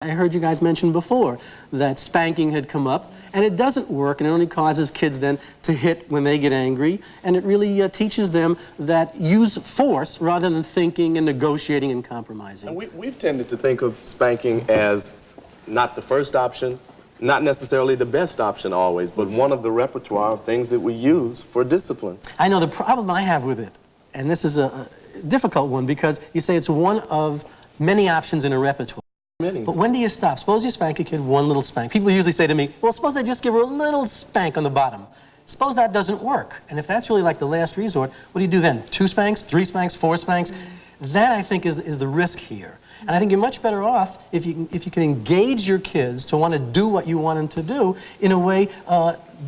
I heard you guys mention before that spanking had come up, and it doesn't work, and it only causes kids then to hit when they get angry, and it really teaches them that use force rather than thinking and negotiating and compromising. And we've tended to think of spanking as not the first option, not necessarily the best option always, but one of the repertoire of things that we use for discipline. I know the problem I have with it, and this is a difficult one, because you say it's one of many options in a repertoire. But when do you stop? Suppose you spank a kid one little spank. People usually say to me, well, suppose I just give her a little spank on the bottom. Suppose that doesn't work. And if that's really like the last resort, what do you do then? 2 spanks, 3 spanks, 4 spanks? That, I think, is the risk here. And I think you're much better off if you can engage your kids to want to do what you want them to do in a way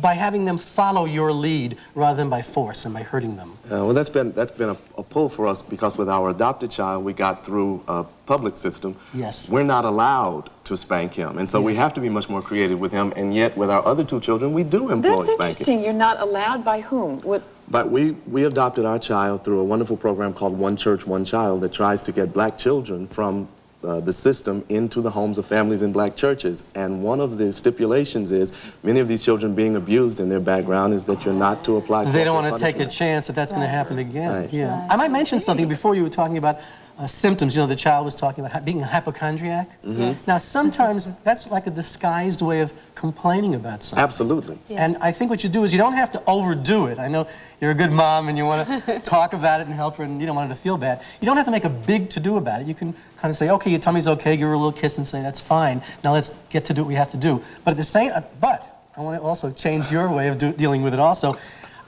by having them follow your lead rather than by force and by hurting them. Well, that's been a pull for us, because with our adopted child, we got through a public system. Yes. We're not allowed to spank him, and so we have to be much more creative with him, and yet with our other 2 children, we do employ spanking. That's interesting. You're not allowed by whom? But we adopted our child through a wonderful program called One Church, One Child that tries to get black children from the system into the homes of families in black churches. And one of the stipulations is many of these children being abused in their background is that you're not to apply. They don't want to take a chance that that's going to happen again. Right. Yeah. Right. I might mention something before. You were talking about symptoms. You know, the child was talking about being a hypochondriac. Yes. Now, sometimes that's like a disguised way of complaining about something. Absolutely. Yes. And I think what you do is you don't have to overdo it. I know you're a good mom and you want to talk about it and help her and you don't want her to feel bad. You don't have to make a big to-do about it. You can kind of say, okay, your tummy's okay, give her a little kiss and say, that's fine. Now let's get to do what we have to do. But at the same, but I want to also change your way of dealing with it also.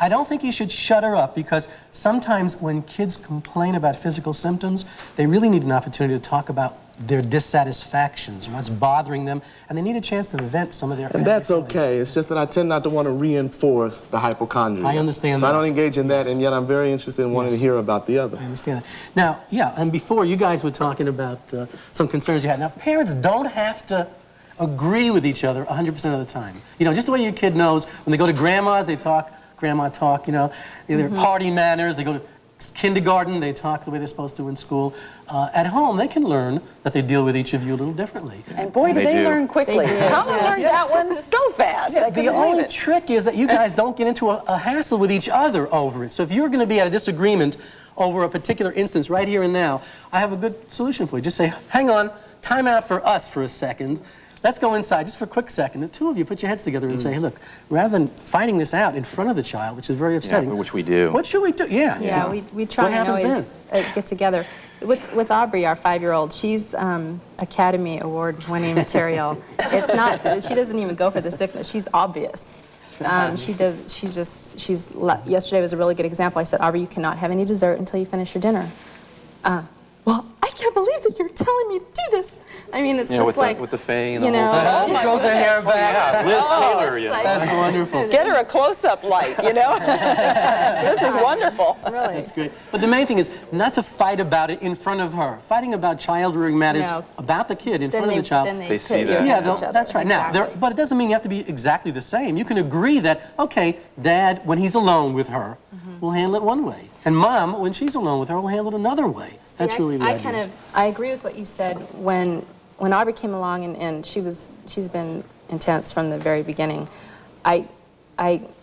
I don't think you should shut her up, because sometimes when kids complain about physical symptoms, they really need an opportunity to talk about their dissatisfactions, what's bothering them, and they need a chance to vent some of their And that's okay. It's just that I tend not to want to reinforce the hypochondria. I understand so that. I don't engage in that, and yet I'm very interested in wanting to hear about the other. I understand that. Now, yeah, and before you guys were talking about some concerns you had. Now, parents don't have to agree with each other 100% of the time. You know, just the way your kid knows, when they go to grandma's, they talk grandma talk, you know, their party manners, they go to kindergarten, they talk the way they're supposed to in school. At home, they can learn that they deal with each of you a little differently. And boy, do they learn quickly. Colin learned that one so fast. Yeah, the only trick is that you guys don't get into a hassle with each other over it. So if you're going to be at a disagreement over a particular instance right here and now, I have a good solution for you. Just say, hang on, time out for us for a second. Let's go inside just for a quick second. The 2 of you put your heads together and say, hey, look, rather than fighting this out in front of the child, which is very upsetting. Yeah, which we do. What should we do? Yeah. Yeah, we try and always get together. With Aubrey, our 5-year-old, she's Academy Award-winning material. It's not, she doesn't even go for the sickness. She's obvious. Yesterday was a really good example. I said, Aubrey, you cannot have any dessert until you finish your dinner. Well, I can't believe that you're telling me to do this. I mean, it's just like... with the fang and you know, She grows her hair back. Yeah, Liz Taylor, you know. That's wonderful. Get her a close-up light, you know? This is wonderful. Really. That's great. But the main thing is not to fight about it in front of her. Fighting about child-rearing matters about the kid in front of the child. Then they see pit that. you Yeah, against each other. that's right. Exactly. Now, but it doesn't mean you have to be exactly the same. You can agree that, okay, Dad, when he's alone with her, will handle it one way. And Mom, when she's alone with her, will handle it another way. That's really the idea. I agree with what you said when Aubrey came along, and she's been intense from the very beginning. I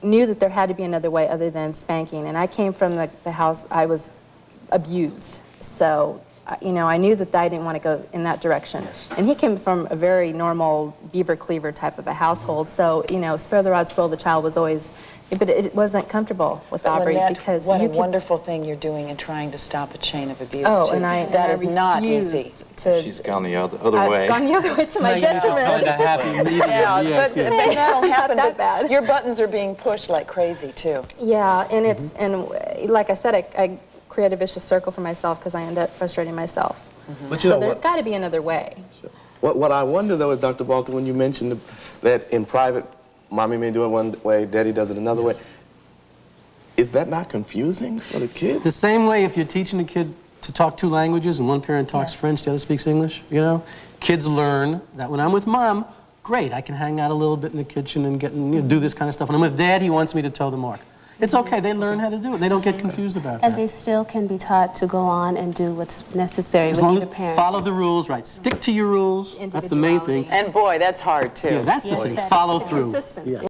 knew that there had to be another way other than spanking, and I came from the house, I was abused. So, you know, I knew that I didn't want to go in that direction. And he came from a very normal beaver cleaver type of a household. So, you know, spare the rod, spoil the child was always, but it wasn't comfortable with Aubrey. Lynette, because what a wonderful thing you're doing in trying to stop a chain of abuse. Oh, too. that is not easy. She's gone the other way. I've gone the other way to my detriment. Yeah, but that'll happen. Not that bad. Your buttons are being pushed like crazy too. Yeah, and it's like I said, I create a vicious circle for myself because I end up frustrating myself. But you So know there's what? got to be another way. What I wonder, though, is, Dr. Balter, when you mentioned that in private, Mommy may do it one way, Daddy does it another way, is that not confusing for the kid? The same way if you're teaching a kid to talk 2 languages and one parent talks French, the other speaks English, you know? Kids learn that when I'm with Mom, great, I can hang out a little bit in the kitchen and do this kind of stuff. When I'm with Dad, he wants me to toe the mark. It's okay. They learn how to do it. They don't get confused about And that. they still can be taught to go on and do what's necessary As with long as either parent. follow the rules, right? Stick to your rules. That's the main thing. And boy, that's hard too. Yeah, that's the Yes, thing. that is Follow the through. Consistency.